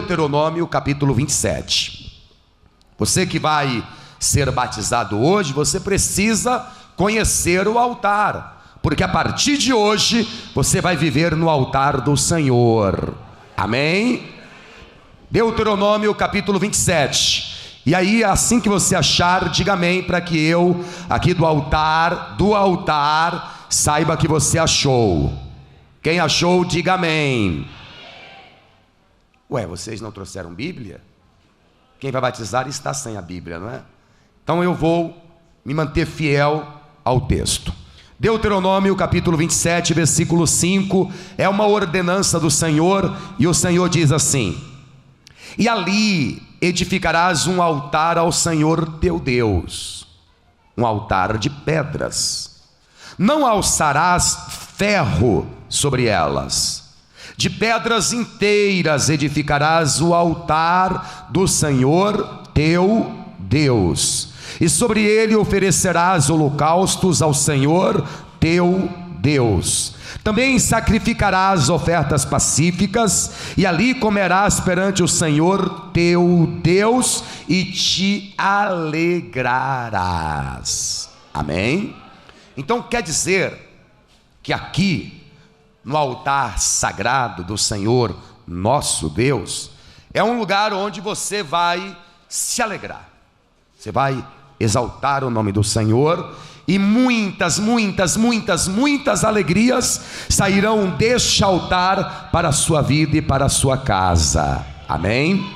Deuteronômio capítulo 27. Você que vai ser batizado hoje, você precisa conhecer o altar, porque a partir de hoje você vai viver no altar do Senhor. Amém? Deuteronômio capítulo 27. E aí, assim que você achar, diga amém, para que eu, aqui do altar, saiba que você achou. Quem achou, diga amém. Ué, vocês não trouxeram Bíblia? Quem vai batizar está sem a Bíblia, não é? Então eu vou me manter fiel ao texto. Deuteronômio capítulo 27, versículo 5, é uma ordenança do Senhor, e o Senhor diz assim: e ali edificarás um altar ao Senhor teu Deus, um altar de pedras. Não alçarás ferro sobre elas. De pedras inteiras edificarás o altar do Senhor teu Deus, e sobre ele oferecerás holocaustos ao Senhor teu Deus. Também sacrificarás ofertas pacíficas, e ali comerás perante o Senhor teu Deus, e te alegrarás. Amém? Então quer dizer que aqui, no altar sagrado do Senhor nosso Deus, é um lugar onde você vai se alegrar, você vai exaltar o nome do Senhor, e muitas alegrias sairão deste altar para a sua vida e para a sua casa. Amém?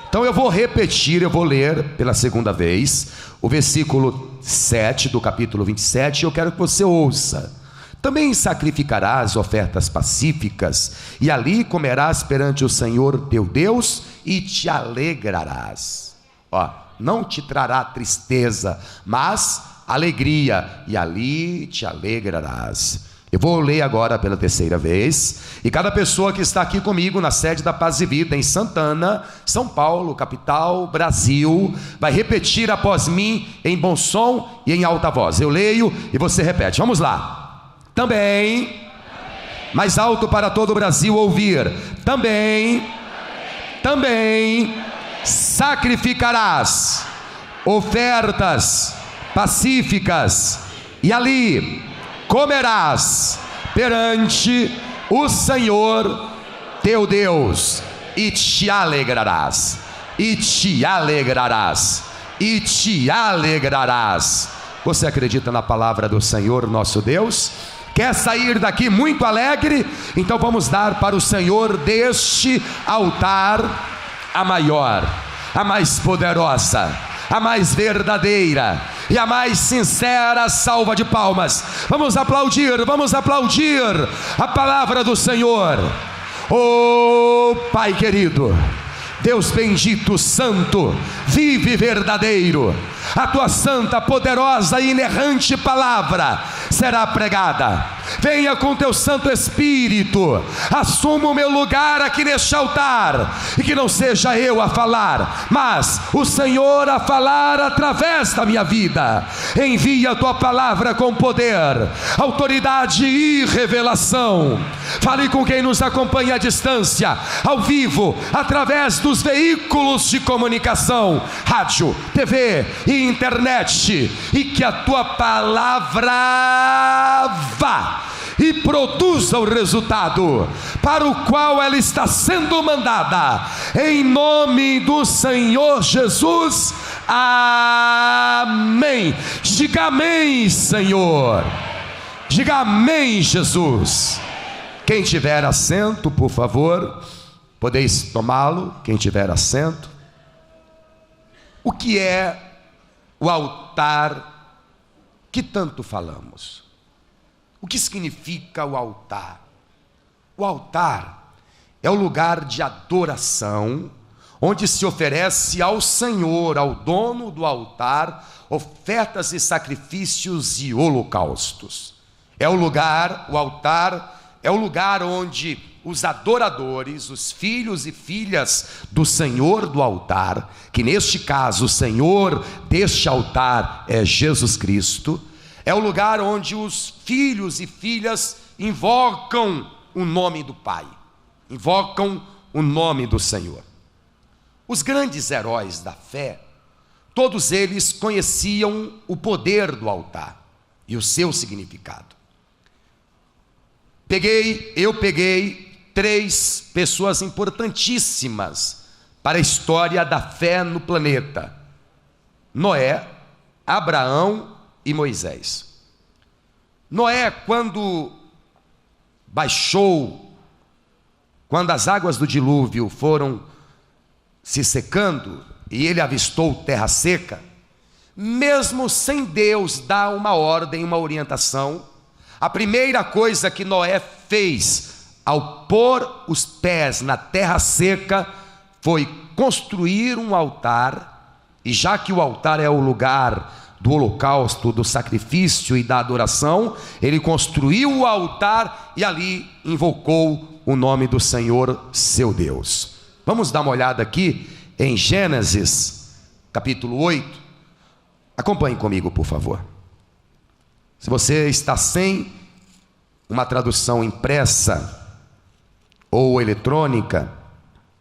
Então eu vou repetir, eu vou ler pela segunda vez o versículo 7 do capítulo 27, e eu quero que você ouça. Também sacrificarás ofertas pacíficas, e ali comerás perante o Senhor teu Deus, e te alegrarás. Não te trará tristeza, mas alegria, e ali te alegrarás. Eu vou ler agora pela terceira vez, e cada pessoa que está aqui comigo na sede da Paz e Vida em Santana, São Paulo, capital, Brasil, vai repetir após mim em bom som e em alta voz. Eu leio e você repete. Vamos lá. Também, mais alto para todo o Brasil ouvir. Também sacrificarás ofertas pacíficas, e ali comerás perante o Senhor teu Deus, e te alegrarás, e te alegrarás, e te alegrarás. Você acredita na palavra do Senhor nosso Deus? Quer sair daqui muito alegre? Então vamos dar para o Senhor deste altar a maior, a mais poderosa, a mais verdadeira e a mais sincera salva de palmas. Vamos aplaudir a palavra do Senhor. Oh Pai querido, Deus bendito, santo, vivo e verdadeiro, a tua santa, poderosa e inerrante palavra será pregada. Venha com teu Santo Espírito, assuma o meu lugar aqui neste altar, e que não seja eu a falar, mas o Senhor a falar através da minha vida. Envia a tua palavra com poder, autoridade e revelação. Fale com quem nos acompanha à distância, ao vivo, através dos veículos de comunicação, rádio, TV e internet, e que a tua palavra vá e produza o resultado para o qual ela está sendo mandada, em nome do Senhor Jesus. Amém. Diga amém, Senhor. Diga amém, Jesus. Quem tiver assento, por favor, podeis tomá-lo. Quem tiver assento. O que é o altar que tanto falamos? O que significa o altar? O altar é o lugar de adoração, onde se oferece ao Senhor, ao dono do altar, ofertas e sacrifícios e holocaustos. O altar é o lugar onde os adoradores, os filhos e filhas do Senhor do altar, que neste caso o Senhor deste altar é Jesus Cristo, é o lugar onde os filhos e filhas invocam o nome do Pai, invocam o nome do Senhor. Os grandes heróis da fé, todos eles conheciam o poder do altar e o seu significado. Eu peguei 3 pessoas importantíssimas para a história da fé no planeta: Noé, Abraão e Moisés. Noé, quando as águas do dilúvio foram se secando e ele avistou terra seca, mesmo sem Deus dar uma ordem, uma orientação, a primeira coisa que Noé fez ao pôr os pés na terra seca foi construir um altar. E já que o altar é o lugar do holocausto, do sacrifício e da adoração, ele construiu o altar e ali invocou o nome do Senhor, seu Deus. Vamos dar uma olhada aqui em Gênesis capítulo 8. Acompanhe comigo, por favor. Se você está sem uma tradução impressa ou eletrônica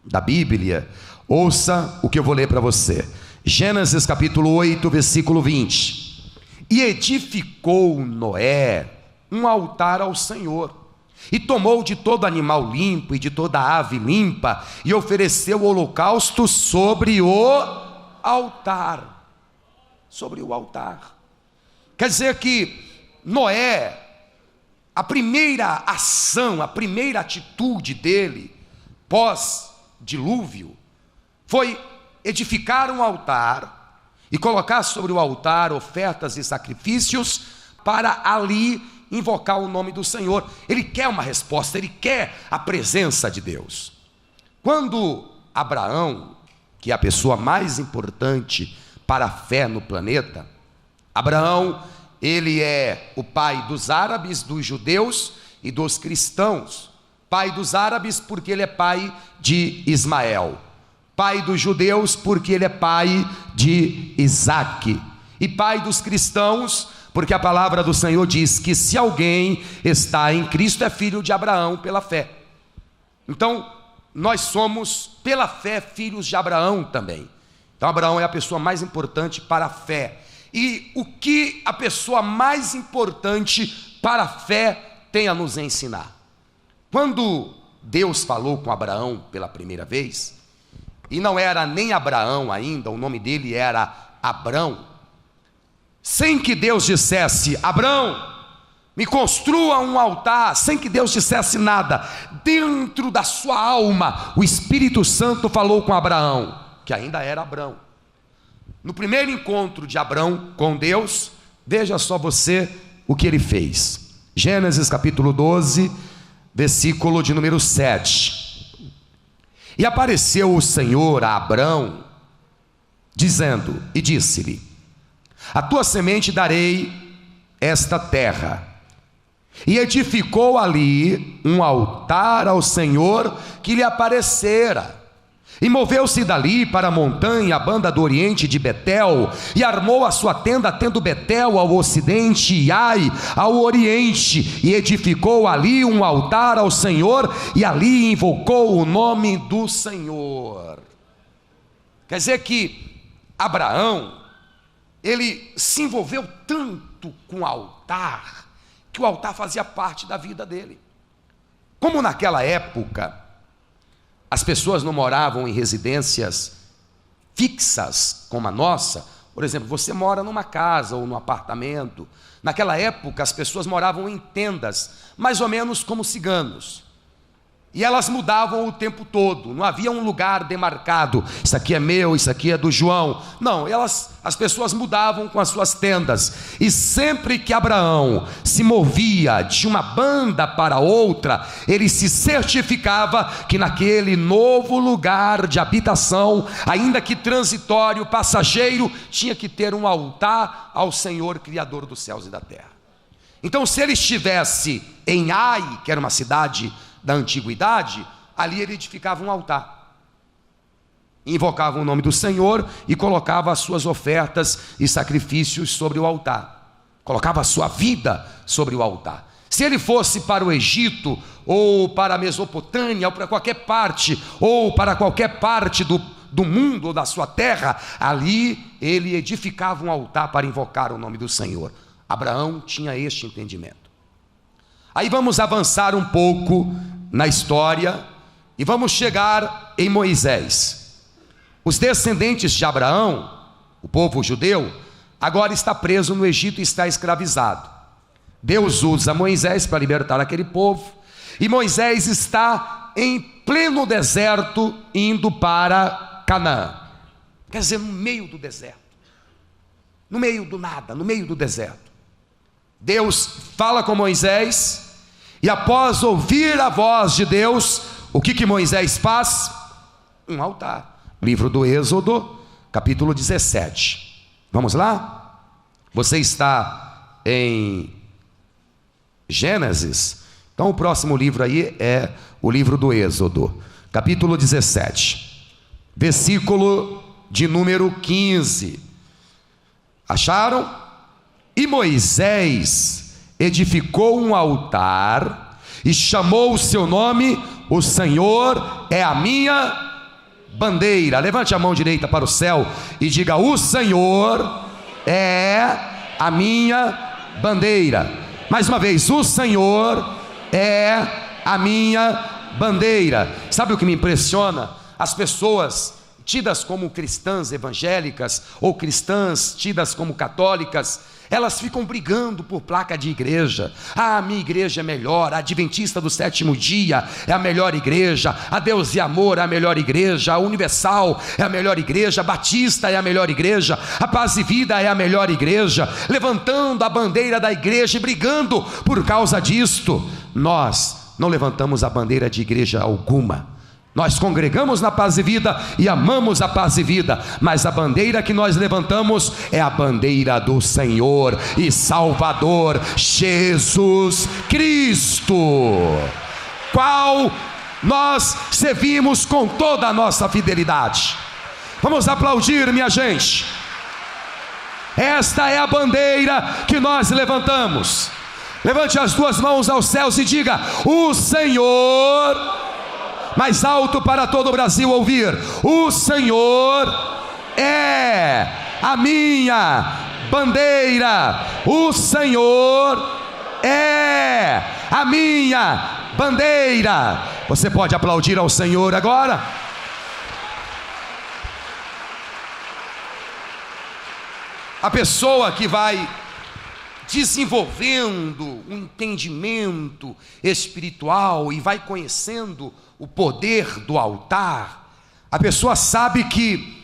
da Bíblia, ouça o que eu vou ler para você. Gênesis capítulo 8, versículo 20. E edificou Noé um altar ao Senhor, e tomou de todo animal limpo e de toda ave limpa, e ofereceu holocausto sobre o altar. Sobre o altar. Quer dizer que Noé, a primeira ação, a primeira atitude dele pós-dilúvio foi edificar um altar e colocar sobre o altar ofertas e sacrifícios para ali invocar o nome do Senhor. Ele quer uma resposta, ele quer a presença de Deus. Quando Abraão, que é a pessoa mais importante para a fé no planeta, Abraão, ele é o pai dos árabes, dos judeus e dos cristãos. Pai dos árabes porque ele é pai de Ismael, pai dos judeus porque ele é pai de Isaque, e pai dos cristãos porque a palavra do Senhor diz que se alguém está em Cristo é filho de Abraão pela fé. Então nós somos pela fé filhos de Abraão também. Então Abraão é a pessoa mais importante para a fé. E o que a pessoa mais importante para a fé tem a nos ensinar? Quando Deus falou com Abraão pela primeira vez, e não era nem Abraão ainda, o nome dele era Abrão, sem que Deus dissesse: Abrão, me construa um altar, sem que Deus dissesse nada, dentro da sua alma, o Espírito Santo falou com Abraão, que ainda era Abrão. No primeiro encontro de Abrão com Deus, veja só você o que ele fez. Gênesis capítulo 12, versículo de número 7. E apareceu o Senhor a Abrão, dizendo, e disse-lhe: a tua semente darei esta terra. E edificou ali um altar ao Senhor que lhe aparecera. E moveu-se dali para a montanha, a banda do oriente de Betel, e armou a sua tenda, tendo Betel ao ocidente e Ai ao oriente, e edificou ali um altar ao Senhor, e ali invocou o nome do Senhor. Quer dizer que Abraão, ele se envolveu tanto com o altar, que o altar fazia parte da vida dele. Como naquela época as pessoas não moravam em residências fixas como a nossa, por exemplo, você mora numa casa ou num apartamento. Naquela época as pessoas moravam em tendas, mais ou menos como ciganos, e elas mudavam o tempo todo, não havia um lugar demarcado, isso aqui é meu, isso aqui é do João. Não, as pessoas mudavam com as suas tendas. E sempre que Abraão se movia de uma banda para outra, ele se certificava que naquele novo lugar de habitação, ainda que transitório, passageiro, tinha que ter um altar ao Senhor, Criador dos céus e da terra. Então, se ele estivesse em Ai, que era uma cidade da antiguidade, ali ele edificava um altar, invocava o nome do Senhor e colocava as suas ofertas e sacrifícios sobre o altar, colocava a sua vida sobre o altar. Se ele fosse para o Egito, ou para a Mesopotâmia, ou para qualquer parte, ou para qualquer parte do mundo ou da sua terra, ali ele edificava um altar para invocar o nome do Senhor. Abraão tinha este entendimento. Aí vamos avançar um pouco na história e vamos chegar em Moisés. Os descendentes de Abraão, o povo judeu, agora está preso no Egito e está escravizado. Deus usa Moisés para libertar aquele povo, e Moisés está em pleno deserto indo para Canaã. Quer dizer, no meio do deserto, no meio do nada, no meio do deserto. Deus fala com Moisés, e após ouvir a voz de Deus, o que Moisés faz? Um altar. Livro do Êxodo, capítulo 17. Vamos lá? Você está em Gênesis? Então o próximo livro aí é o livro do Êxodo, capítulo 17, versículo de número 15. Acharam? E Moisés edificou um altar e chamou o seu nome: o Senhor é a minha bandeira. Levante a mão direita para o céu e diga: o Senhor é a minha bandeira. Mais uma vez: o Senhor é a minha bandeira. Sabe o que me impressiona? As pessoas tidas como cristãs evangélicas ou cristãs tidas como católicas, elas ficam brigando por placa de igreja. A minha igreja é melhor, a Adventista do Sétimo Dia é a melhor igreja, a Deus e Amor é a melhor igreja, a Universal é a melhor igreja, a Batista é a melhor igreja, a Paz e Vida é a melhor igreja, levantando a bandeira da igreja e brigando por causa disto. Nós não levantamos a bandeira de igreja alguma. Nós congregamos na Paz e Vida e amamos a Paz e Vida, mas a bandeira que nós levantamos é a bandeira do Senhor e Salvador Jesus Cristo, qual nós servimos com toda a nossa fidelidade. Vamos aplaudir, minha gente. Esta é a bandeira que nós levantamos. Levante as duas mãos aos céus e diga: o Senhor... Mais alto para todo o Brasil ouvir: o Senhor é a minha bandeira. O Senhor é a minha bandeira. Você pode aplaudir ao Senhor agora? A pessoa que vai desenvolvendo um entendimento espiritual e vai conhecendo o poder do altar, a pessoa sabe que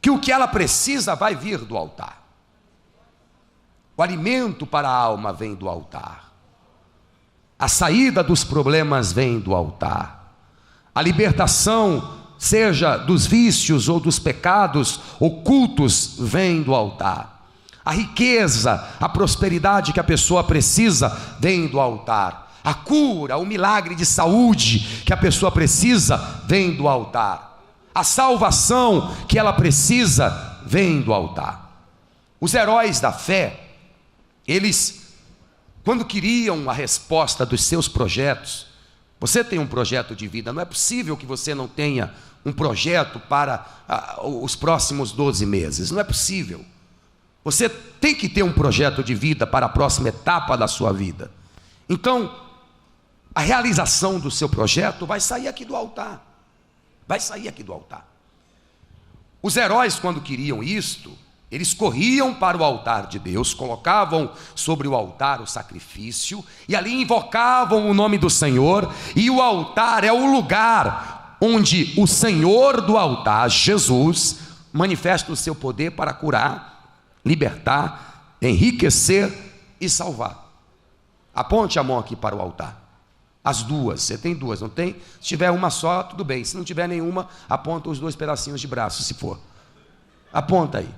o que ela precisa vai vir do altar. O alimento para a alma vem do altar, a saída dos problemas vem do altar, a libertação, seja dos vícios ou dos pecados ocultos, vem do altar. A riqueza, a prosperidade que a pessoa precisa vem do altar. A cura, o milagre de saúde que a pessoa precisa vem do altar. A salvação que ela precisa vem do altar. Os heróis da fé, eles, quando queriam a resposta dos seus projetos, você tem um projeto de vida, não é possível que você não tenha um projeto para os próximos 12 meses, não é possível. Você tem que ter um projeto de vida para a próxima etapa da sua vida. Então, a realização do seu projeto vai sair aqui do altar. Vai sair aqui do altar. Os heróis, quando queriam isto, eles corriam para o altar de Deus, colocavam sobre o altar o sacrifício, e ali invocavam o nome do Senhor, e o altar é o lugar onde o Senhor do altar, Jesus, manifesta o seu poder para curar, libertar, enriquecer e salvar. Aponte a mão aqui para o altar. As duas, você tem duas, não tem? Se tiver uma só, tudo bem. Se não tiver nenhuma, aponta os 2 pedacinhos de braço, se for. Aponta aí.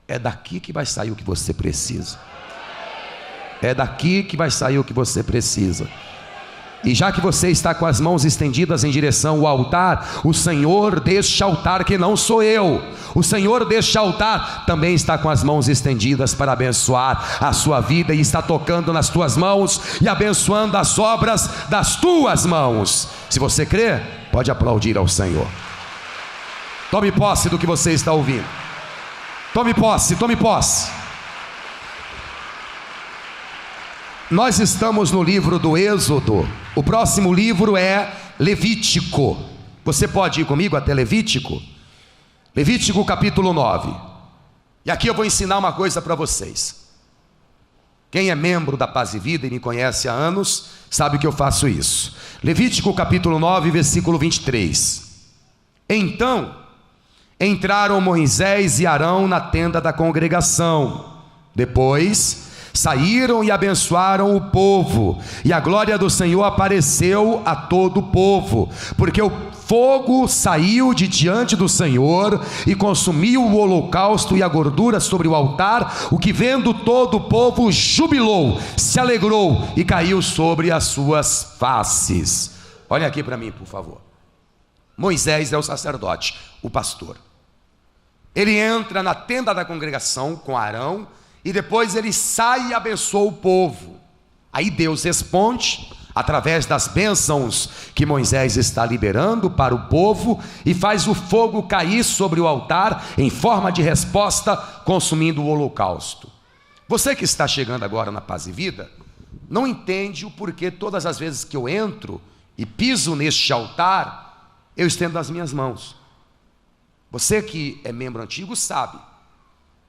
É daqui que vai sair o que você precisa. É daqui que vai sair o que você precisa. E já que você está com as mãos estendidas em direção ao altar, o Senhor deste altar, que não sou eu, o Senhor deste altar também está com as mãos estendidas para abençoar a sua vida, e está tocando nas tuas mãos e abençoando as obras das tuas mãos. Se você crê, pode aplaudir ao Senhor. Tome posse do que você está ouvindo. Tome posse, tome posse. Nós estamos no livro do Êxodo. O próximo livro é Levítico. Você pode ir comigo até Levítico? Levítico capítulo 9. E aqui eu vou ensinar uma coisa para vocês. Quem é membro da Paz e Vida e me conhece há anos, sabe que eu faço isso. Levítico capítulo 9, versículo 23. Então entraram Moisés e Arão na tenda da congregação. Depois saíram e abençoaram o povo, e a glória do Senhor apareceu a todo o povo, porque o fogo saiu de diante do Senhor e consumiu o holocausto e a gordura sobre o altar, o que vendo todo o povo jubilou, se alegrou e caiu sobre as suas faces. Olha aqui para mim, por favor. Moisés é o sacerdote, o pastor. Ele entra na tenda da congregação com Arão, e depois ele sai e abençoa o povo. Aí Deus responde através das bênçãos que Moisés está liberando para o povo, e faz o fogo cair sobre o altar em forma de resposta, consumindo o holocausto. Você que está chegando agora na Paz e Vida, não entende o porquê todas as vezes que eu entro e piso neste altar, eu estendo as minhas mãos. Você que é membro antigo sabe.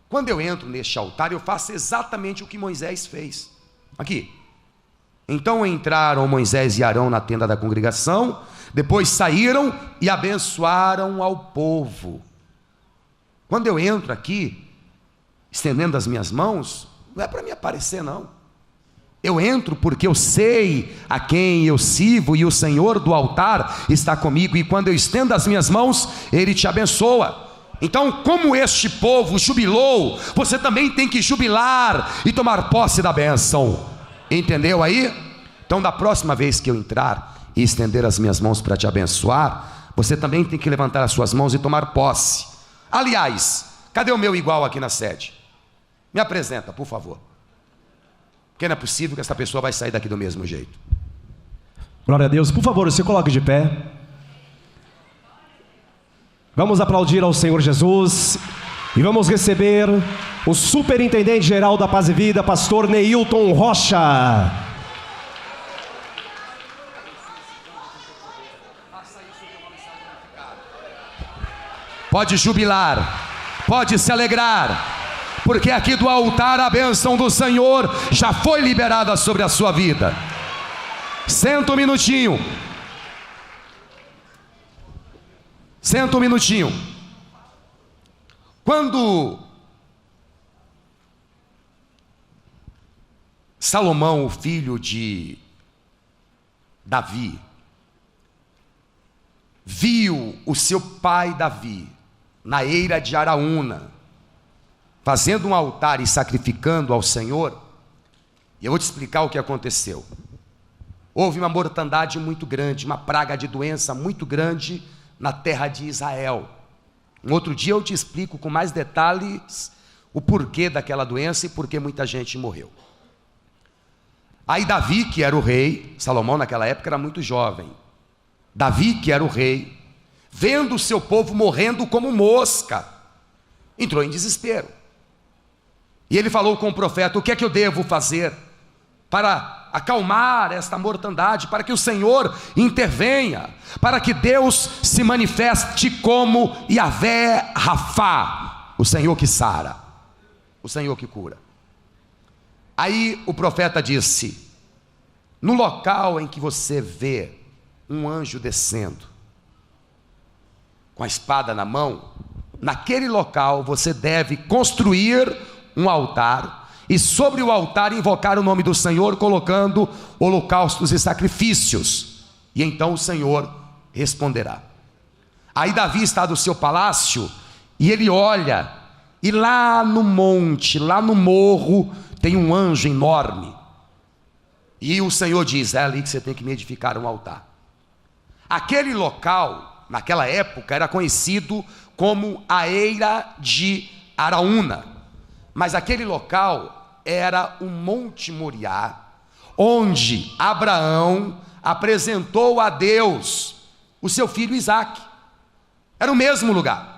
Quando eu entro neste altar, eu faço exatamente o que Moisés fez. Aqui. Então entraram Moisés e Arão na tenda da congregação, depois saíram e abençoaram ao povo. Quando eu entro aqui, estendendo as minhas mãos, não é para me aparecer não. Eu entro porque eu sei a quem eu sirvo, e o Senhor do altar está comigo, e quando eu estendo as minhas mãos, Ele te abençoa. Então, como este povo jubilou, você também tem que jubilar e tomar posse da bênção. Entendeu aí? Então, da próxima vez que eu entrar e estender as minhas mãos para te abençoar, você também tem que levantar as suas mãos e tomar posse. Aliás, cadê o meu igual aqui na sede? Me apresenta, por favor. Porque não é possível que essa pessoa vai sair daqui do mesmo jeito. Glória a Deus. Por favor, se coloque de pé. Vamos aplaudir ao Senhor Jesus e vamos receber o superintendente geral da Paz e Vida, pastor Neilton Rocha. Pode jubilar, pode se alegrar, porque aqui do altar a bênção do Senhor já foi liberada sobre a sua vida. Senta um minutinho. Senta um minutinho. Quando Salomão, o filho de Davi, viu o seu pai Davi na eira de Araúna, fazendo um altar e sacrificando ao Senhor, e eu vou te explicar o que aconteceu. Houve uma mortandade muito grande, uma praga de doença muito grande na terra de Israel. Um outro dia eu te explico com mais detalhes o porquê daquela doença e por que muita gente morreu. Aí Davi, que era o rei, Salomão naquela época era muito jovem, Davi, que era o rei, vendo o seu povo morrendo como mosca, entrou em desespero. E ele falou com o profeta: o que é que eu devo fazer para acalmar esta mortandade, para que o Senhor intervenha, para que Deus se manifeste como Yahvé Rafá, o Senhor que sara, o Senhor que cura. Aí o profeta disse: no local em que você vê um anjo descendo com a espada na mão, naquele local você deve construir um altar, e sobre o altar invocar o nome do Senhor, colocando holocaustos e sacrifícios, e então o Senhor responderá. Aí Davi está do seu palácio, e ele olha, e lá no monte, lá no morro, tem um anjo enorme, e o Senhor diz: é ali que você tem que me edificar um altar. Aquele local, naquela época, era conhecido como a eira de Araúna, mas aquele local era o Monte Moriá, onde Abraão apresentou a Deus o seu filho Isaque. Era o mesmo lugar.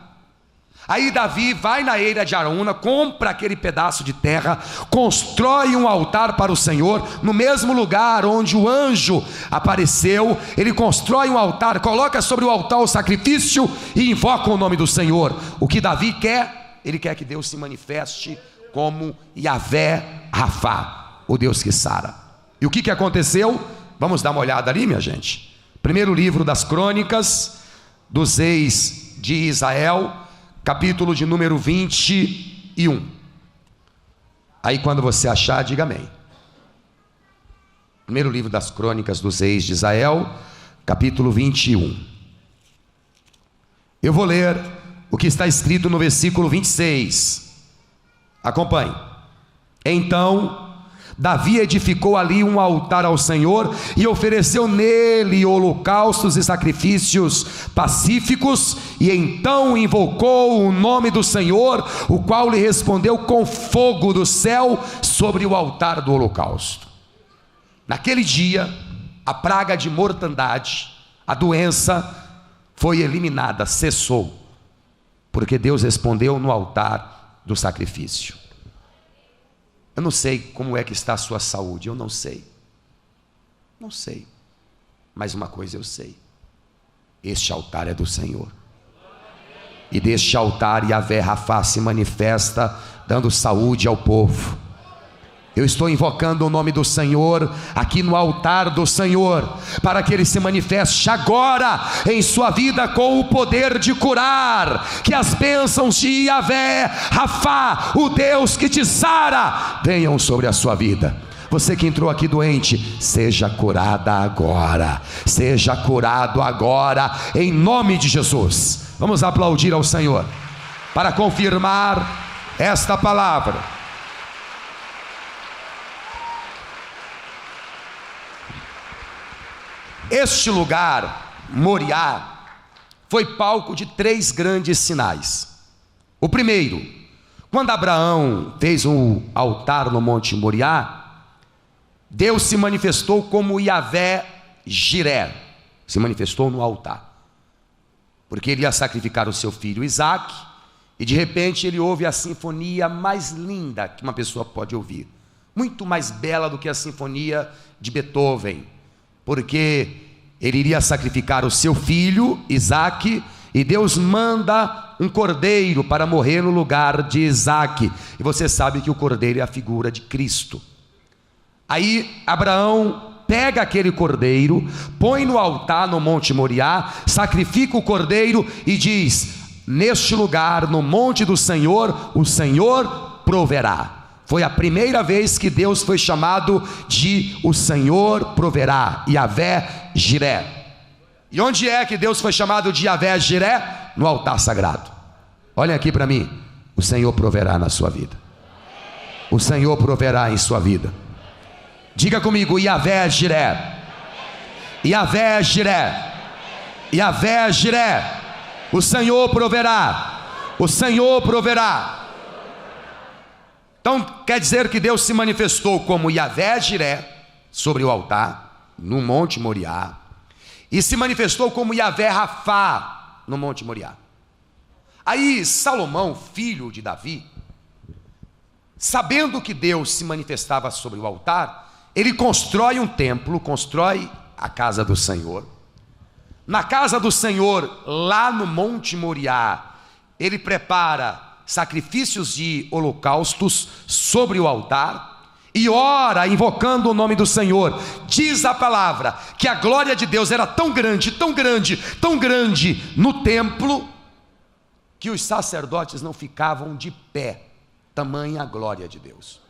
Aí Davi vai na eira de Araúna, compra aquele pedaço de terra, constrói um altar para o Senhor, no mesmo lugar onde o anjo apareceu. Ele constrói um altar, coloca sobre o altar o sacrifício e invoca o nome do Senhor. O que Davi quer? Ele quer que Deus se manifeste como Yahvé Rafá, o Deus que sara. E o que aconteceu? Vamos dar uma olhada ali, minha gente. Primeiro livro das Crônicas dos Reis de Israel, capítulo de número 21. Aí quando você achar, diga amém. Primeiro livro das Crônicas dos Reis de Israel, capítulo 21. Eu vou ler o que está escrito no versículo 26. Acompanhe. Então Davi edificou ali um altar ao Senhor e ofereceu nele holocaustos e sacrifícios pacíficos, e então invocou o nome do Senhor, o qual lhe respondeu com fogo do céu sobre o altar do holocausto. Naquele dia, a praga de mortandade, a doença, foi eliminada, cessou, porque Deus respondeu no altar do sacrifício. Eu não sei como é que está a sua saúde, eu não sei. Não sei. Mas uma coisa eu sei: este altar é do Senhor. E deste altar Yahvé Rafá se manifesta, dando saúde ao povo. Eu estou invocando o nome do Senhor aqui no altar do Senhor, para que Ele se manifeste agora em sua vida com o poder de curar. Que as bênçãos de Yahvé Rafá, o Deus que te sara, venham sobre a sua vida. Você que entrou aqui doente, seja curada agora, seja curado agora, em nome de Jesus. Vamos aplaudir ao Senhor para confirmar esta palavra. Este lugar, Moriá, foi palco de 3 grandes sinais. O primeiro, quando Abraão fez um altar no Monte Moriá, Deus se manifestou como Yahvé Jiré, se manifestou no altar, porque ele ia sacrificar o seu filho Isaque, e de repente ele ouve a sinfonia mais linda que uma pessoa pode ouvir, muito mais bela do que a sinfonia de Beethoven, porque ele iria sacrificar o seu filho Isaque, e Deus manda um cordeiro para morrer no lugar de Isaque, e você sabe que o cordeiro é a figura de Cristo. Aí Abraão pega aquele cordeiro, põe no altar no Monte Moriá, sacrifica o cordeiro e diz: neste lugar, no monte do Senhor, o Senhor proverá. Foi a primeira vez que Deus foi chamado de o Senhor proverá, Yahvé Jiré. E onde é que Deus foi chamado de Yahvé Jiré? No altar sagrado. Olhem aqui para mim: o Senhor proverá na sua vida. O Senhor proverá em sua vida. Diga comigo: Yahvé Jiré. Yahvé Jiré. Yahvé Jiré. O Senhor proverá. O Senhor proverá. Então quer dizer que Deus se manifestou como Yahvé Jiré sobre o altar no Monte Moriá, e se manifestou como Yahvé Rafá no Monte Moriá. Aí Salomão, filho de Davi, sabendo que Deus se manifestava sobre o altar, ele constrói um templo, constrói a casa do Senhor. Na casa do Senhor, lá no Monte Moriá, ele prepara sacrifícios de holocaustos sobre o altar e ora invocando o nome do Senhor. Diz a palavra que a glória de Deus era tão grande, tão grande, tão grande no templo, que os sacerdotes não ficavam de pé, tamanha a glória de Deus.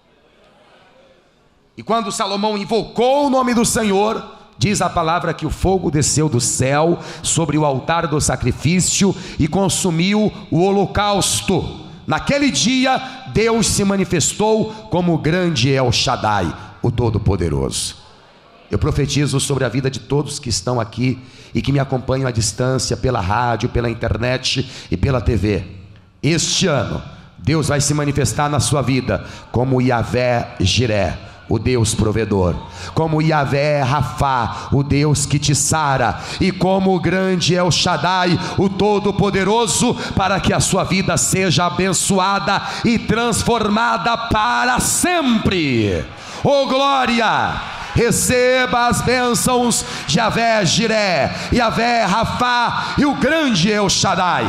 E quando Salomão invocou o nome do Senhor, diz a palavra que o fogo desceu do céu sobre o altar do sacrifício e consumiu o holocausto. Naquele dia, Deus se manifestou como o grande El Shaddai, o Todo-Poderoso. Eu profetizo sobre a vida de todos que estão aqui e que me acompanham à distância, pela rádio, pela internet e pela TV. Este ano, Deus vai se manifestar na sua vida como Yahvé Jiré, o Deus provedor, como Yahvé Rafá, o Deus que te sara, e como o grande El Shaddai, o Todo-Poderoso, para que a sua vida seja abençoada e transformada para sempre. Oh glória! Receba as bênçãos de Yahvé Jiré, Yahvé Rafá e o grande El Shaddai.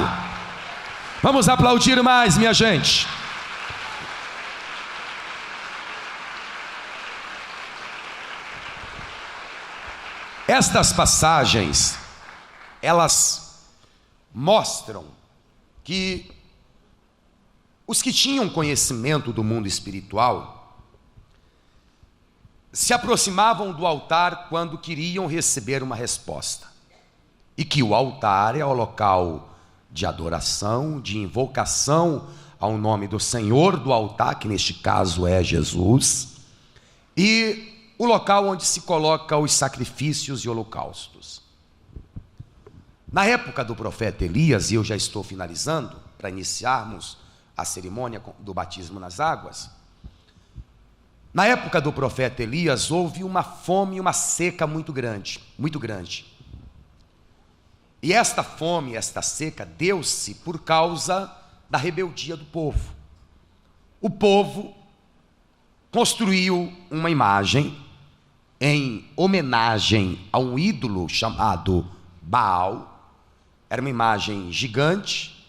Vamos aplaudir mais, minha gente. Estas passagens, elas mostram que os que tinham conhecimento do mundo espiritual se aproximavam do altar quando queriam receber uma resposta, e que o altar é o local de adoração, de invocação ao nome do Senhor do altar, que neste caso é Jesus, e o local onde se coloca os sacrifícios e holocaustos. Na época do profeta Elias, e eu já estou finalizando, para iniciarmos a cerimônia do batismo nas águas, na época do profeta Elias, houve uma fome e uma seca muito grande, muito grande. E esta fome, esta seca, deu-se por causa da rebeldia do povo. O povo construiu uma imagem em homenagem a um ídolo chamado Baal. Era uma imagem gigante,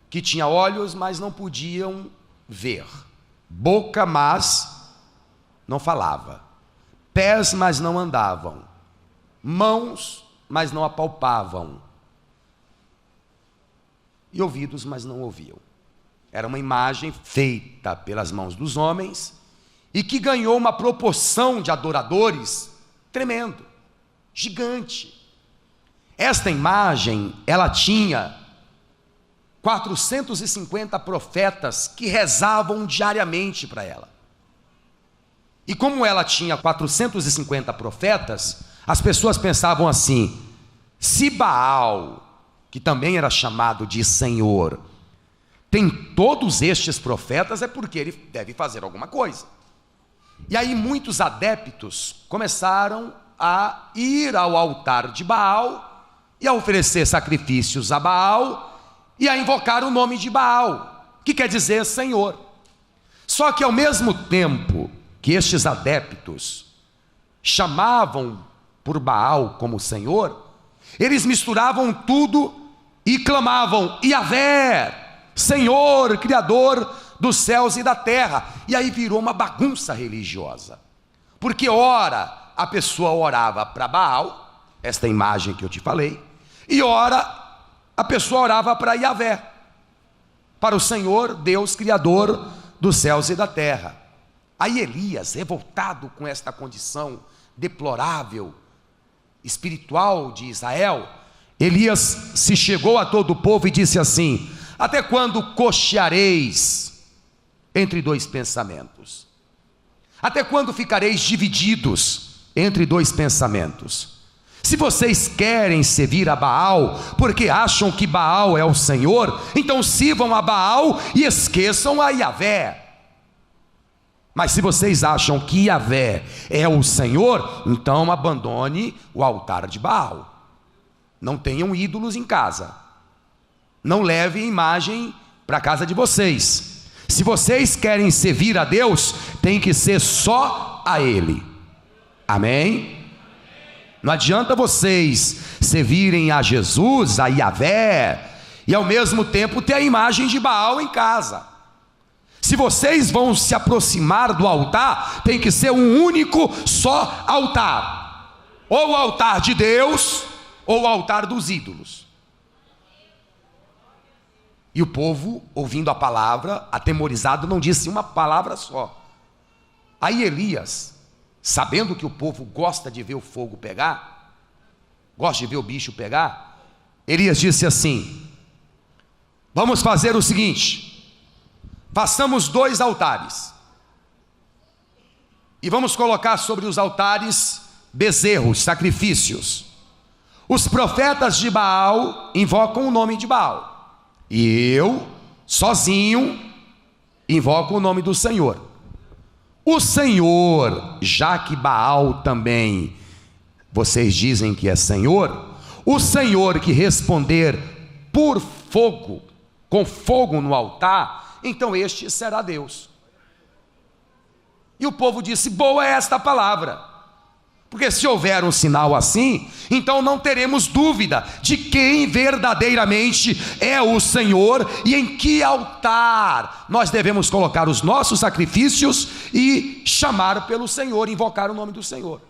que tinha olhos, mas não podiam ver, boca, mas não falava, pés, mas não andavam, mãos, mas não apalpavam, e ouvidos, mas não ouviam. Era uma imagem feita pelas mãos dos homens, e que ganhou uma proporção de adoradores tremendo, gigante. Esta imagem, ela tinha 450 profetas que rezavam diariamente para ela. E como ela tinha 450 profetas, as pessoas pensavam assim: se Baal, que também era chamado de Senhor, tem todos estes profetas, é porque ele deve fazer alguma coisa. E aí muitos adeptos começaram a ir ao altar de Baal e a oferecer sacrifícios a Baal e a invocar o nome de Baal, que quer dizer Senhor. Só que ao mesmo tempo que estes adeptos chamavam por Baal como Senhor, eles misturavam tudo e clamavam: Yahvé, Senhor, Criador dos céus e da terra. E aí virou uma bagunça religiosa, porque ora a pessoa orava para Baal, esta imagem que eu te falei, e ora a pessoa orava para Yahvé, para o Senhor, Deus Criador dos céus e da terra. Aí Elias, revoltado com esta condição deplorável, espiritual de Israel, Elias se chegou a todo o povo e disse assim: até quando cocheareis entre dois pensamentos? Até quando ficareis divididos entre dois pensamentos? Se vocês querem servir a Baal, porque acham que Baal é o Senhor, então sirvam a Baal e esqueçam a Yahvé. Mas se vocês acham que Yahvé é o Senhor, então abandone o altar de Baal. Não tenham ídolos em casa. Não levem imagem para a casa de vocês. Se vocês querem servir a Deus, tem que ser só a Ele. Amém? Não adianta vocês servirem a Jesus, a Yahvé, e ao mesmo tempo ter a imagem de Baal em casa. Se vocês vão se aproximar do altar, tem que ser um único só altar. Ou o altar de Deus, ou o altar dos ídolos. E o povo, ouvindo a palavra, atemorizado, não disse uma palavra só. Aí Elias, sabendo que o povo gosta de ver o fogo pegar, gosta de ver o bicho pegar, Elias disse assim: vamos fazer o seguinte, façamos 2 altares, e vamos colocar sobre os altares bezerros, sacrifícios. Os profetas de Baal invocam o nome de Baal, e eu, sozinho, invoco o nome do Senhor. O Senhor, já que Baal também, vocês dizem que é Senhor, o Senhor que responder por fogo, com fogo no altar, então este será Deus. E o povo disse: boa é esta palavra. Porque se houver um sinal assim, então não teremos dúvida de quem verdadeiramente é o Senhor e em que altar nós devemos colocar os nossos sacrifícios e chamar pelo Senhor, invocar o nome do Senhor.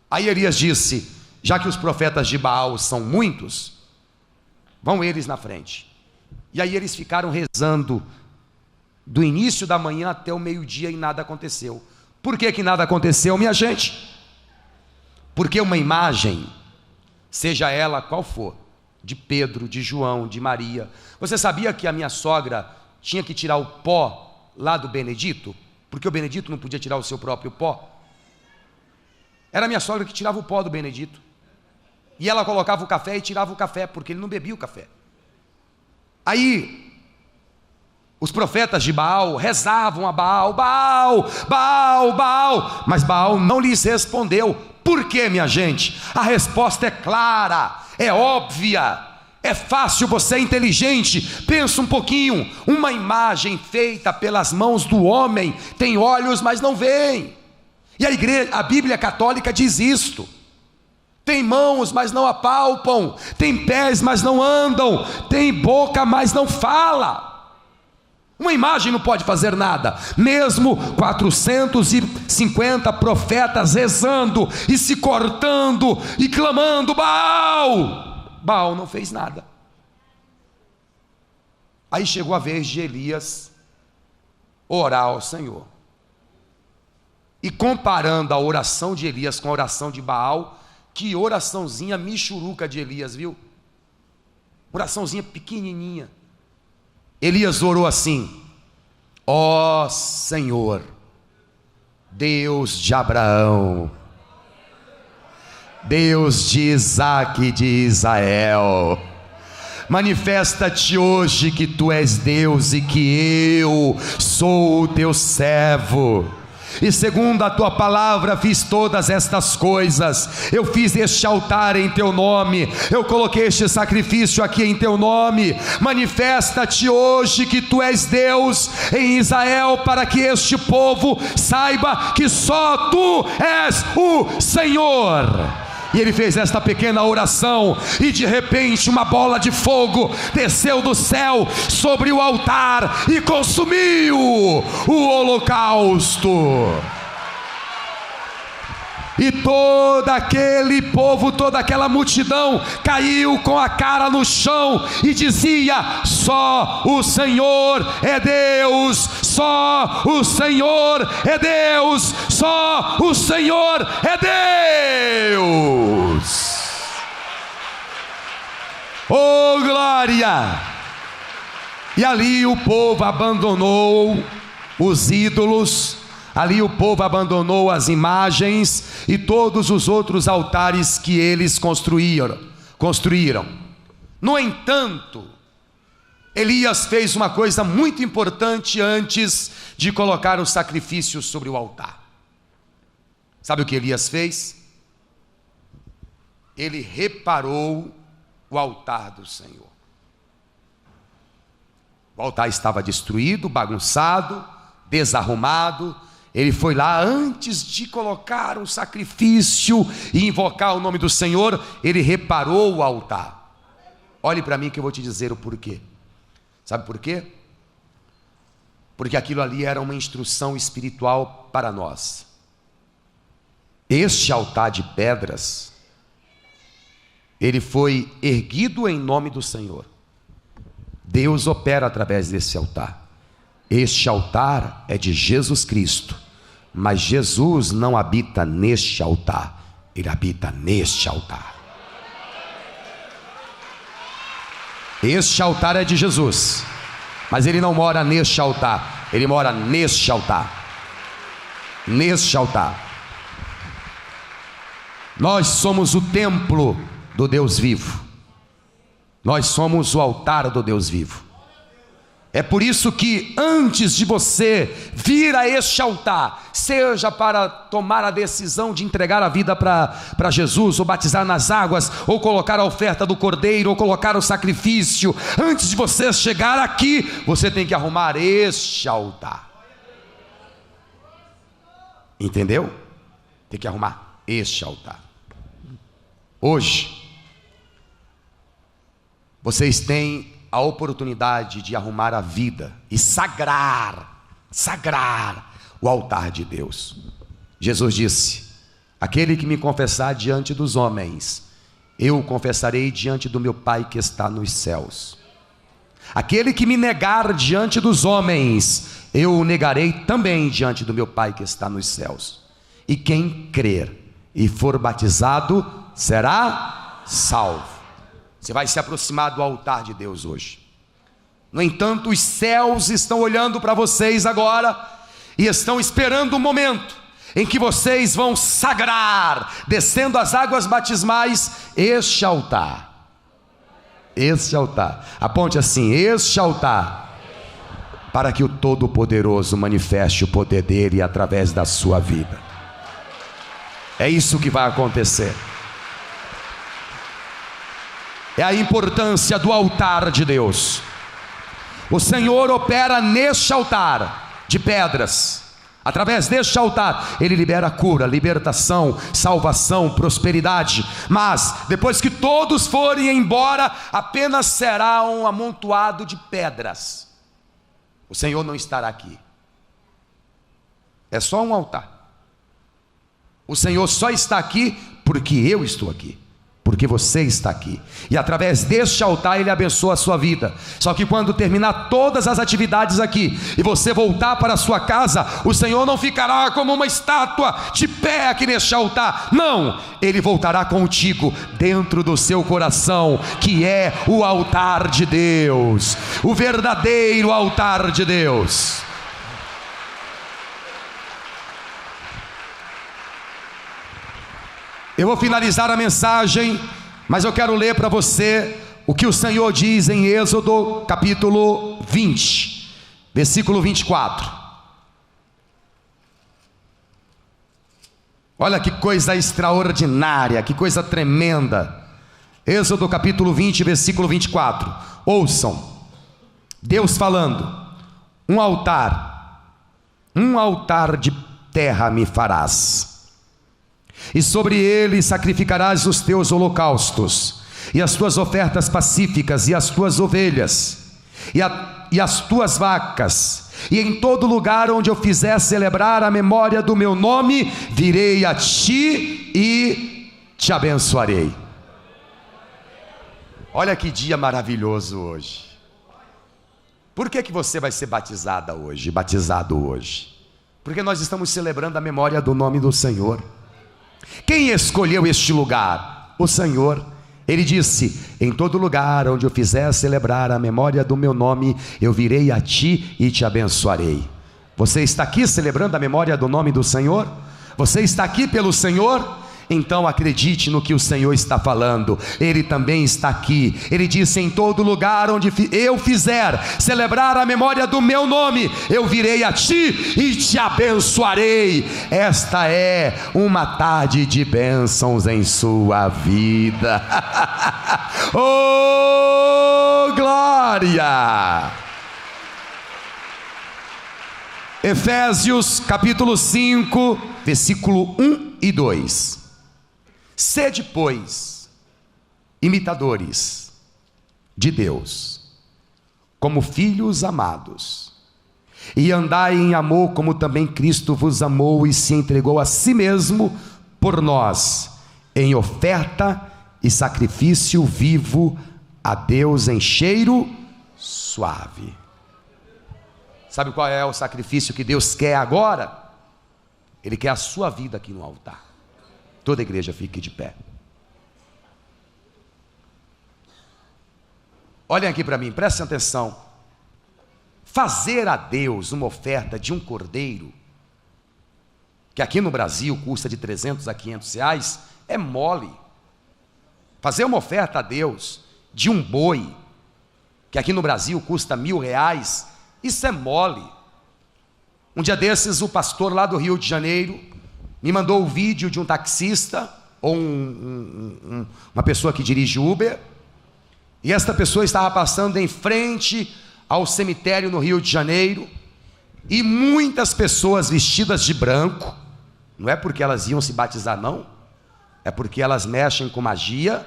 Aí Elias disse: já que os profetas de Baal são muitos, vão eles na frente. E aí eles ficaram rezando do início da manhã até o meio-dia e nada aconteceu. Por que nada aconteceu, minha gente? Porque uma imagem, seja ela qual for, de Pedro, de João, de Maria, você sabia que a minha sogra tinha que tirar o pó lá do Benedito? Porque o Benedito não podia tirar o seu próprio pó. Era a minha sogra que tirava o pó do Benedito. E ela colocava o café e tirava o café, porque ele não bebia o café. Aí os profetas de Baal rezavam a Baal, Baal, Baal, Baal, mas Baal não lhes respondeu. Por quê, minha gente? A resposta é clara, é óbvia, é fácil, você é inteligente. Pensa um pouquinho. Uma imagem feita pelas mãos do homem tem olhos, mas não veem. E a Bíblia católica diz isto: tem mãos, mas não apalpam, tem pés, mas não andam, tem boca, mas não fala. Uma imagem não pode fazer nada. Mesmo 450 profetas rezando e se cortando e clamando Baal, Baal não fez nada. Aí chegou a vez de Elias orar ao Senhor. E comparando a oração de Elias com a oração de Baal, que oraçãozinha michuruca de Elias, viu? Oraçãozinha pequenininha. Elias orou assim: ó Senhor, Deus de Abraão, Deus de Isaque e de Israel, manifesta-te hoje que tu és Deus e que eu sou o teu servo. E segundo a tua palavra fiz todas estas coisas. Eu fiz este altar em teu nome, eu coloquei este sacrifício aqui em teu nome. Manifesta-te hoje que tu és Deus em Israel, para que este povo saiba que só tu és o Senhor. E ele fez esta pequena oração, e de repente uma bola de fogo desceu do céu sobre o altar e consumiu o holocausto. E todo aquele povo, toda aquela multidão caiu com a cara no chão e dizia: só o Senhor é Deus, só o Senhor é Deus, só o Senhor é Deus. Oh glória! E ali o povo abandonou os ídolos, ali o povo abandonou as imagens e todos os outros altares que eles construíram. No entanto, Elias fez uma coisa muito importante antes de colocar os sacrifícios sobre o altar. Sabe o que Elias fez? Ele reparou o altar do Senhor. O altar estava destruído, bagunçado, desarrumado. Ele foi lá antes de colocar um sacrifício e invocar o nome do Senhor. Ele reparou o altar. Olhe para mim que eu vou te dizer o porquê. Sabe por quê? Porque aquilo ali era uma instrução espiritual para nós. Este altar de pedras, ele foi erguido em nome do Senhor. Deus opera através desse altar. Este altar é de Jesus Cristo, mas Jesus não habita neste altar, ele habita neste altar. Este altar é de Jesus, mas ele não mora neste altar, ele mora neste altar. Neste altar. Nós somos o templo do Deus vivo. Nós somos o altar do Deus vivo. É por isso que antes de você vir a este altar, seja para tomar a decisão de entregar a vida para Jesus, ou batizar nas águas, ou colocar a oferta do cordeiro, ou colocar o sacrifício, antes de você chegar aqui, você tem que arrumar este altar. Entendeu? Tem que arrumar este altar. Hoje, vocês têm a oportunidade de arrumar a vida e sagrar o altar de Deus. Jesus disse: aquele que me confessar diante dos homens, eu o confessarei diante do meu Pai que está nos céus. Aquele que me negar diante dos homens, eu o negarei também diante do meu Pai que está nos céus. E quem crer e for batizado será salvo. Você vai se aproximar do altar de Deus hoje. No entanto, os céus estão olhando para vocês agora e estão esperando o momento em que vocês vão sagrar, descendo as águas batismais, este altar. Este altar. Aponte assim: este altar, para que o Todo-Poderoso manifeste o poder dele através da sua vida. É isso que vai acontecer. É a importância do altar de Deus. O Senhor opera neste altar de pedras. Através deste altar, Ele libera cura, libertação, salvação, prosperidade. Mas, depois que todos forem embora, apenas será um amontoado de pedras. O Senhor não estará aqui. É só um altar. O Senhor só está aqui porque eu estou aqui, porque você está aqui, e através deste altar Ele abençoa a sua vida. Só que quando terminar todas as atividades aqui, e você voltar para a sua casa, o Senhor não ficará como uma estátua de pé aqui neste altar. Não, Ele voltará contigo dentro do seu coração, que é o altar de Deus, o verdadeiro altar de Deus. Eu vou finalizar a mensagem, mas eu quero ler para você o que o Senhor diz em Êxodo capítulo 20, versículo 24. Olha que coisa extraordinária, que coisa tremenda. Êxodo capítulo 20, versículo 24. Ouçam, Deus falando: um altar de terra me farás, e sobre ele sacrificarás os teus holocaustos, e as tuas ofertas pacíficas, e as tuas ovelhas, e as tuas vacas, e em todo lugar onde eu fizer celebrar a memória do meu nome, virei a ti e te abençoarei. Olha que dia maravilhoso hoje. Por que você vai ser batizado hoje? Porque nós estamos celebrando a memória do nome do Senhor. Quem escolheu este lugar? O Senhor. Ele disse: em todo lugar onde eu fizer celebrar a memória do meu nome, eu virei a ti e te abençoarei. Você está aqui celebrando a memória do nome do Senhor? Você está aqui pelo Senhor? Então acredite no que o Senhor está falando. Ele também está aqui. Ele disse: em todo lugar onde eu fizer celebrar a memória do meu nome, eu virei a ti e te abençoarei. Esta é uma tarde de bênçãos em sua vida. Oh, glória! Efésios capítulo 5, versículo 1 e 2. Sede, pois, imitadores de Deus, como filhos amados, e andai em amor, como também Cristo vos amou e se entregou a si mesmo por nós, em oferta e sacrifício vivo a Deus em cheiro suave. Sabe qual é o sacrifício que Deus quer agora? Ele quer a sua vida aqui no altar. Toda a igreja fique de pé. Olhem aqui para mim, prestem atenção. Fazer a Deus uma oferta de um cordeiro, que aqui no Brasil custa de 300 a 500 reais, é mole. Fazer uma oferta a Deus de um boi, que aqui no Brasil custa R$1.000, isso é mole. Um dia desses, o pastor lá do Rio de Janeiro me mandou o vídeo de um taxista, ou uma pessoa que dirige Uber, e esta pessoa estava passando em frente ao cemitério no Rio de Janeiro, e muitas pessoas vestidas de branco, não é porque elas iam se batizar não, é porque elas mexem com magia,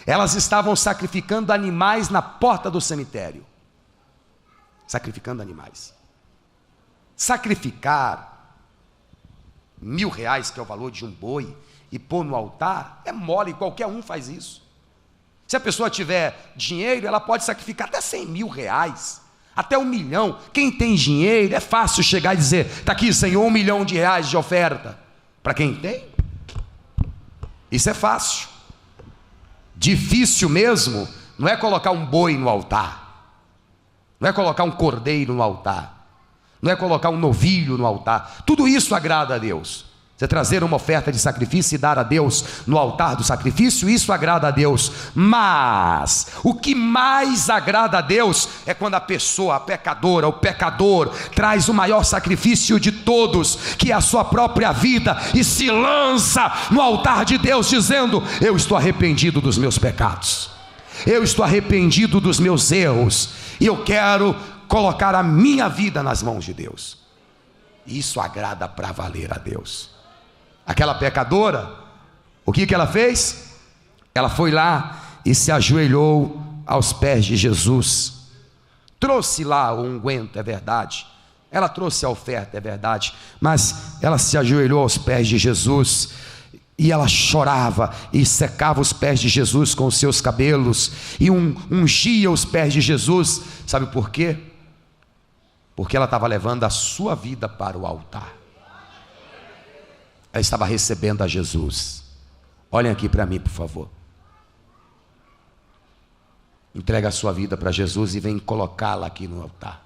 elas estavam sacrificando animais na porta do cemitério, sacrificando animais. Sacrificar R$1.000, que é o valor de um boi, e pôr no altar, é mole, qualquer um faz isso. Se a pessoa tiver dinheiro, ela pode sacrificar até R$100.000, até R$1 milhão. Quem tem dinheiro, é fácil chegar e dizer, está aqui, Senhor, R$1 milhão de oferta. Para quem tem, isso é fácil. Difícil mesmo, não é colocar um boi no altar, não é colocar um cordeiro no altar, não é colocar um novilho no altar. Tudo isso agrada a Deus. Você trazer uma oferta de sacrifício e dar a Deus no altar do sacrifício, isso agrada a Deus. Mas o que mais agrada a Deus é quando a pessoa, a pecadora, o pecador, traz o maior sacrifício de todos, que é a sua própria vida, e se lança no altar de Deus dizendo, eu estou arrependido dos meus pecados, eu estou arrependido dos meus erros, e eu quero colocar a minha vida nas mãos de Deus. Isso agrada para valer a Deus. Aquela pecadora, o que ela fez? Ela foi lá e se ajoelhou aos pés de Jesus, trouxe lá o unguento, é verdade, ela trouxe a oferta, é verdade, mas ela se ajoelhou aos pés de Jesus, e ela chorava, e secava os pés de Jesus com os seus cabelos, e ungia os pés de Jesus. Sabe por quê? Porque ela estava levando a sua vida para o altar. Ela estava recebendo a Jesus. Olhem aqui para mim, por favor. Entrega a sua vida para Jesus e vem colocá-la aqui no altar.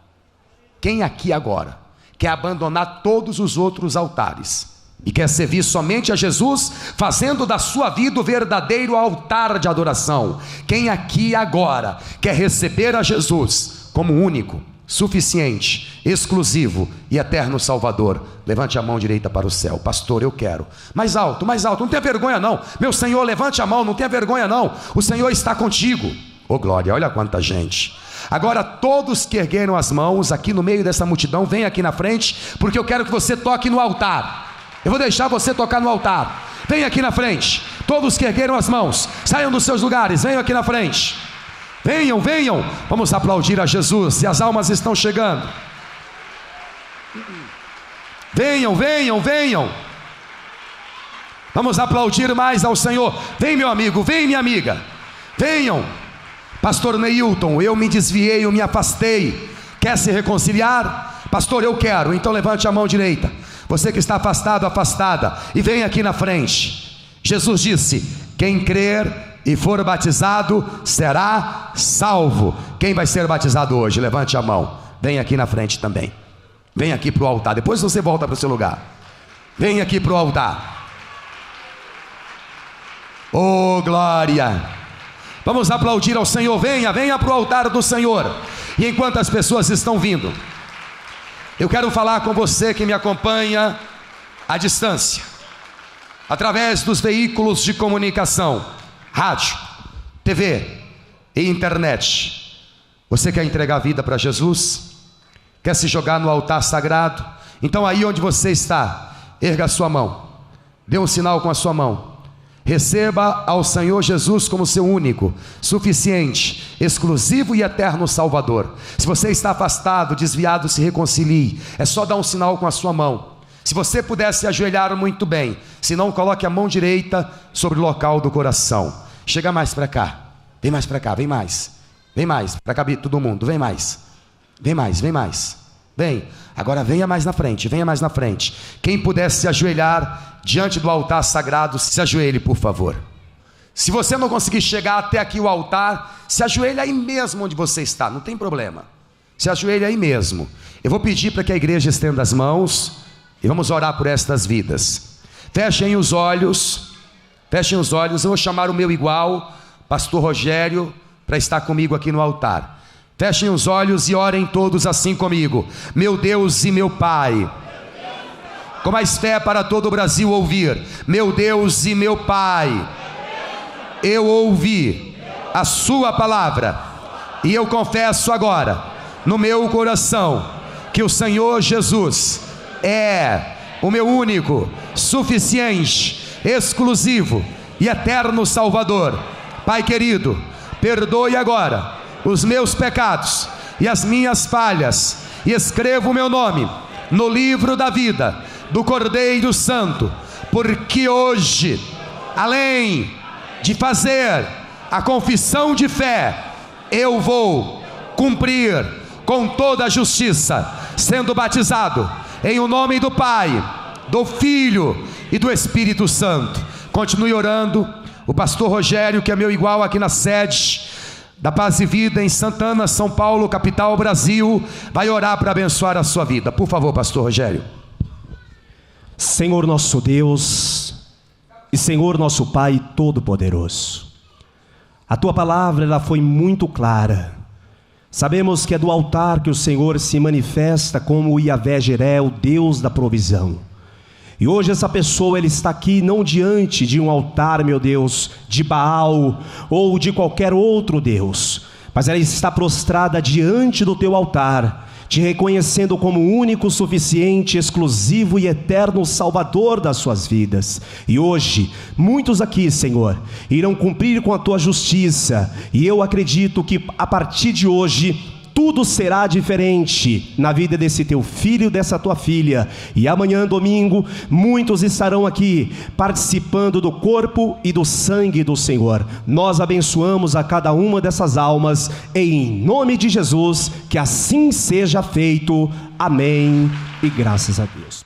Quem aqui agora quer abandonar todos os outros altares e quer servir somente a Jesus, fazendo da sua vida o verdadeiro altar de adoração? Quem aqui agora quer receber a Jesus como único, suficiente, exclusivo e eterno Salvador? Levante a mão direita para o céu. Pastor, eu quero. Mais alto, não tenha vergonha não. Meu Senhor, levante a mão, não tenha vergonha não. O Senhor está contigo. Oh glória, olha quanta gente. Agora todos que ergueram as mãos aqui no meio dessa multidão, vem aqui na frente, porque eu quero que você toque no altar. Eu vou deixar você tocar no altar. Vem aqui na frente. Todos que ergueram as mãos, saiam dos seus lugares, venham aqui na frente. Venham, venham, vamos aplaudir a Jesus, e as almas estão chegando. Venham, venham, venham. Vamos aplaudir mais ao Senhor. Vem meu amigo, vem minha amiga. Venham. Pastor Neilton, eu me desviei, eu me afastei. Quer se reconciliar? Pastor, eu quero. Então levante a mão direita. Você que está afastado, afastada, e vem aqui na frente. Jesus disse, quem crer e for batizado será salvo. Quem vai ser batizado hoje? Levante a mão. Vem aqui na frente também. Vem aqui para o altar. Depois você volta para o seu lugar. Vem aqui para o altar. Oh glória. Vamos aplaudir ao Senhor. Venha, venha para o altar do Senhor. E enquanto as pessoas estão vindo, eu quero falar com você que me acompanha à distância, através dos veículos de comunicação, rádio, TV e internet. Você quer entregar a vida para Jesus? Quer se jogar no altar sagrado? Então aí onde você está, erga a sua mão, dê um sinal com a sua mão. Receba ao Senhor Jesus como seu único, suficiente, exclusivo e eterno Salvador. Se você está afastado, desviado, se reconcilie. É só dar um sinal com a sua mão. Se você puder se ajoelhar, muito bem. Se não, coloque a mão direita sobre o local do coração. Chega mais para cá. Vem mais para cá, vem mais. Vem mais, para caber todo mundo, vem mais. Vem mais, vem mais. Vem, agora venha mais na frente, venha mais na frente. Quem puder se ajoelhar diante do altar sagrado, se ajoelhe, por favor. Se você não conseguir chegar até aqui o altar, se ajoelhe aí mesmo onde você está, não tem problema. Se ajoelhe aí mesmo. Eu vou pedir para que a igreja estenda as mãos e vamos orar por estas vidas. Fechem os olhos, eu vou chamar o meu igual, pastor Rogério, para estar comigo aqui no altar. Fechem os olhos e orem todos assim comigo. Meu Deus e meu Pai. Com mais fé para todo o Brasil ouvir. Meu Deus e meu Pai. Eu ouvi a sua palavra e eu confesso agora no meu coração que o Senhor Jesus é o meu único, suficiente, exclusivo e eterno Salvador. Pai querido, perdoe agora os meus pecados e as minhas falhas e escreva o meu nome no livro da vida do Cordeiro Santo, porque hoje, além de fazer a confissão de fé, eu vou cumprir com toda a justiça, sendo batizado em o nome do Pai, do Filho e do Espírito Santo. Continue orando. O pastor Rogério, que é meu igual aqui na sede da Paz e Vida em Santana, São Paulo, capital Brasil, vai orar para abençoar a sua vida. Por favor, pastor Rogério. Senhor nosso Deus e Senhor nosso Pai Todo-Poderoso, a Tua palavra ela foi muito clara. Sabemos que é do altar que o Senhor se manifesta como o Yahvé Jiré, o Deus da provisão. E hoje essa pessoa ela está aqui não diante de um altar, meu Deus, de Baal ou de qualquer outro Deus, mas ela está prostrada diante do Teu altar, te reconhecendo como o único, suficiente, exclusivo e eterno Salvador das suas vidas. E hoje, muitos aqui, Senhor, irão cumprir com a Tua justiça, e eu acredito que a partir de hoje, tudo será diferente na vida desse teu filho, dessa tua filha. E amanhã, domingo, muitos estarão aqui participando do corpo e do sangue do Senhor. Nós abençoamos a cada uma dessas almas, em nome de Jesus, que assim seja feito. Amém e graças a Deus.